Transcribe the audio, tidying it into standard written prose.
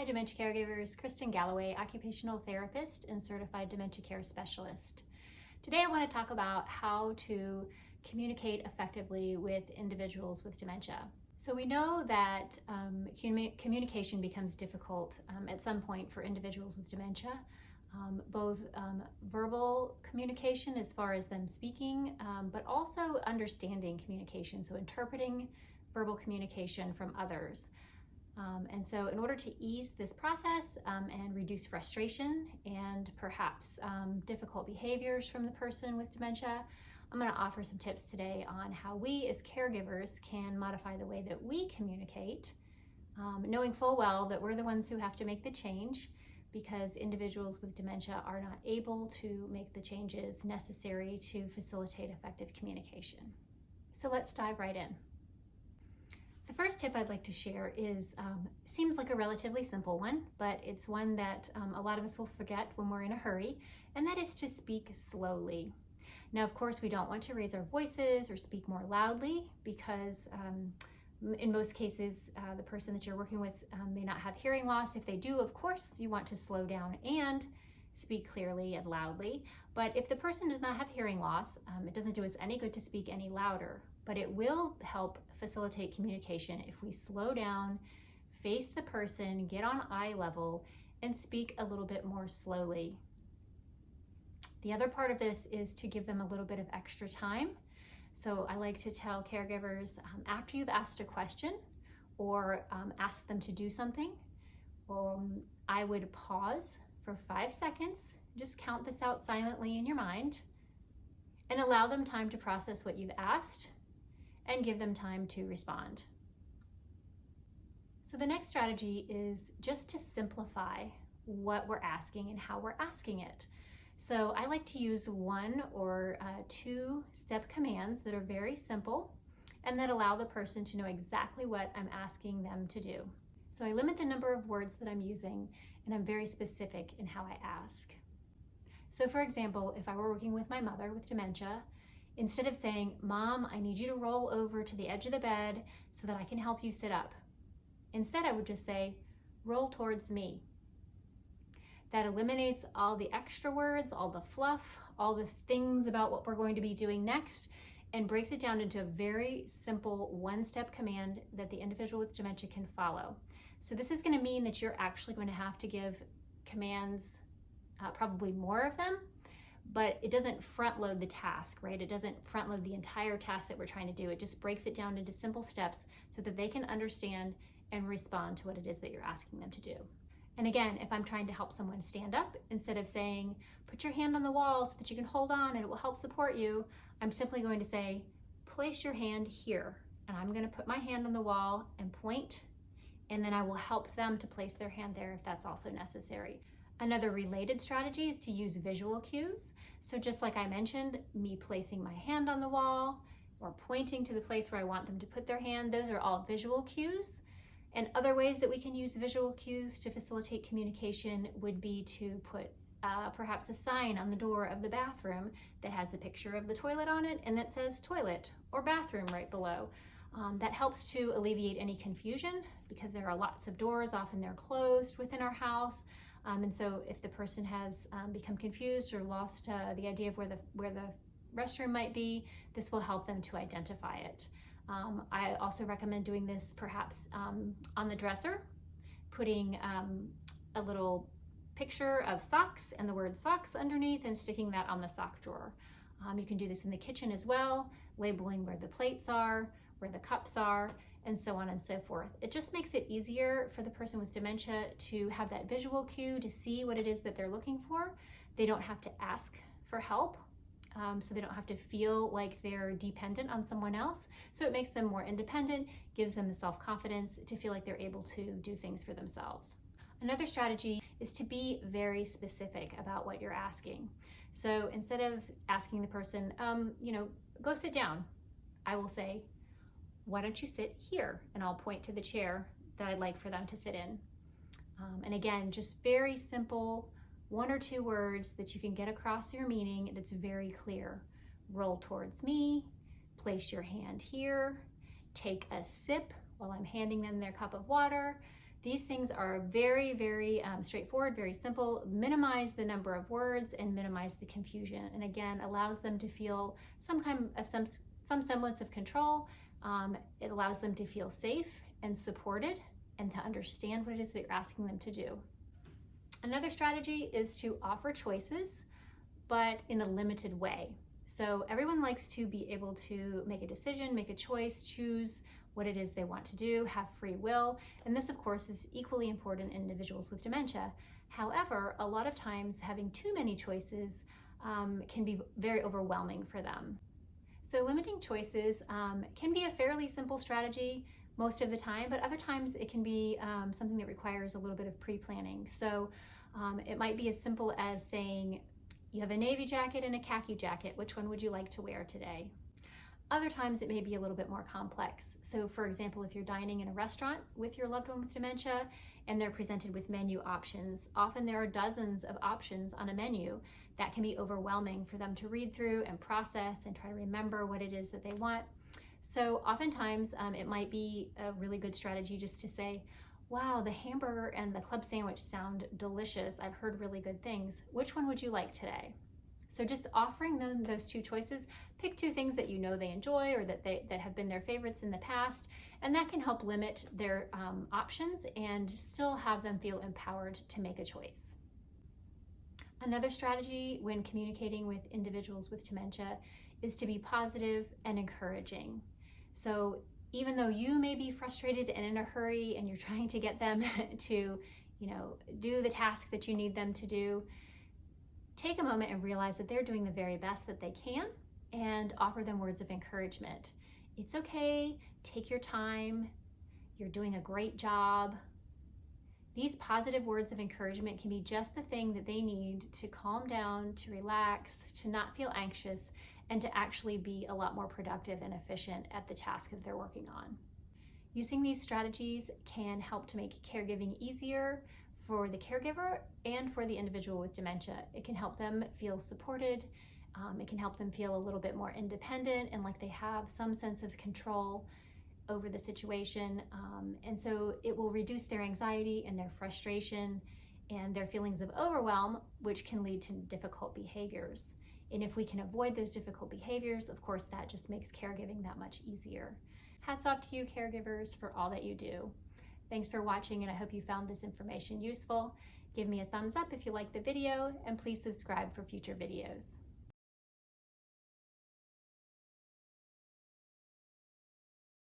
Hi, Dementia Caregivers. Kristen Galloway, occupational therapist and certified dementia care specialist. Today I want to talk about how to communicate effectively with individuals with dementia. So we know that communication becomes difficult at some point for individuals with dementia, both verbal communication as far as them speaking, but also understanding communication, so interpreting verbal communication from others. And so in order to ease this process and reduce frustration and perhaps difficult behaviors from the person with dementia, I'm going to offer some tips today on how we as caregivers can modify the way that we communicate, knowing full well that we're the ones who have to make the change because individuals with dementia are not able to make the changes necessary to facilitate effective communication. So let's dive right in. The first tip I'd like to share is, seems like a relatively simple one, but it's one that a lot of us will forget when we're in a hurry, and that is to speak slowly. Now, of course, we don't want to raise our voices or speak more loudly because in most cases, the person that you're working with may not have hearing loss. If they do, of course, you want to slow down and speak clearly and loudly. But if the person does not have hearing loss, it doesn't do us any good to speak any louder. But it will help facilitate communication if we slow down, face the person, get on eye level, and speak a little bit more slowly. The other part of this is to give them a little bit of extra time. So I like to tell caregivers after you've asked a question or asked them to do something, I would pause for 5 seconds, just count this out silently in your mind, and allow them time to process what you've asked and give them time to respond. So the next strategy is just to simplify what we're asking and how we're asking it. So I like to use 1 or 2 step commands that are very simple and that allow the person to know exactly what I'm asking them to do. So I limit the number of words that I'm using, and I'm very specific in how I ask. So for example, if I were working with my mother with dementia, instead of saying, "Mom, I need you to roll over to the edge of the bed so that I can help you sit up," instead I would just say, "Roll towards me." That eliminates all the extra words, all the fluff, all the things about what we're going to be doing next, and breaks it down into a very simple 1-step command that the individual with dementia can follow. So this is going to mean that you're actually going to have to give commands, probably more of them, but it doesn't front load the task, right? It doesn't front load the entire task that we're trying to do. It just breaks it down into simple steps so that they can understand and respond to what it is that you're asking them to do. And again, if I'm trying to help someone stand up, instead of saying, "Put your hand on the wall so that you can hold on and it will help support you," I'm simply going to say, "Place your hand here." And I'm going to put my hand on the wall and point, and then I will help them to place their hand there if that's also necessary. Another related strategy is to use visual cues. So just like I mentioned, me placing my hand on the wall or pointing to the place where I want them to put their hand, those are all visual cues. And other ways that we can use visual cues to facilitate communication would be to put perhaps a sign on the door of the bathroom that has a picture of the toilet on it and that says toilet or bathroom right below. That helps to alleviate any confusion because there are lots of doors, often they're closed within our house. And so if the person has become confused or lost the idea of where the restroom might be, this will help them to identify it. I also recommend doing this perhaps on the dresser, putting a little picture of socks and the word socks underneath and sticking that on the sock drawer. You can do this in the kitchen as well, labeling where the plates are, where the cups are, and so on and so forth. It just makes it easier for the person with dementia to have that visual cue to see what it is that they're looking for. They don't have to ask for help, so they don't have to feel like they're dependent on someone else. So it makes them more independent, gives them the self-confidence to feel like they're able to do things for themselves. Another strategy is to be very specific about what you're asking. So instead of asking the person, go sit down, I will say, "Why don't you sit here?" And I'll point to the chair that I'd like for them to sit in. And again, just very simple, 1 or 2 words that you can get across your meaning that's very clear. Roll towards me, place your hand here, take a sip while I'm handing them their cup of water. These things are very straightforward, very simple, minimize the number of words and minimize the confusion. And again, allows them to feel some semblance of control. It allows them to feel safe and supported and to understand what it is that you're asking them to do. Another strategy is to offer choices, but in a limited way. So everyone likes to be able to make a decision, make a choice, choose what it is they want to do, have free will. And this, of course, is equally important in individuals with dementia. However, a lot of times having too many choices can be very overwhelming for them. So limiting choices can be a fairly simple strategy most of the time, but other times it can be something that requires a little bit of pre-planning. So it might be as simple as saying, you have a navy jacket and a khaki jacket, which one would you like to wear today? Other times it may be a little bit more complex. So for example, if you're dining in a restaurant with your loved one with dementia and they're presented with menu options, often there are dozens of options on a menu that can be overwhelming for them to read through and process and try to remember what it is that they want. So oftentimes it might be a really good strategy just to say, wow, the hamburger and the club sandwich sound delicious. I've heard really good things. Which one would you like today? So just offering them those two choices, pick two things that you know they enjoy or that have been their favorites in the past, and that can help limit their options and still have them feel empowered to make a choice. Another strategy when communicating with individuals with dementia is to be positive and encouraging. So even though you may be frustrated and in a hurry and you're trying to get them to, do the task that you need them to do, take a moment and realize that they're doing the very best that they can and offer them words of encouragement. It's okay, take your time, you're doing a great job. These positive words of encouragement can be just the thing that they need to calm down, to relax, to not feel anxious, and to actually be a lot more productive and efficient at the task that they're working on. Using these strategies can help to make caregiving easier for the caregiver and for the individual with dementia. It can help them feel supported. It can help them feel a little bit more independent and like they have some sense of control over the situation. And so it will reduce their anxiety and their frustration and their feelings of overwhelm, which can lead to difficult behaviors. And if we can avoid those difficult behaviors, of course, that just makes caregiving that much easier. Hats off to you, caregivers, for all that you do. Thanks for watching, and I hope you found this information useful. Give me a thumbs up if you like the video, and please subscribe for future videos.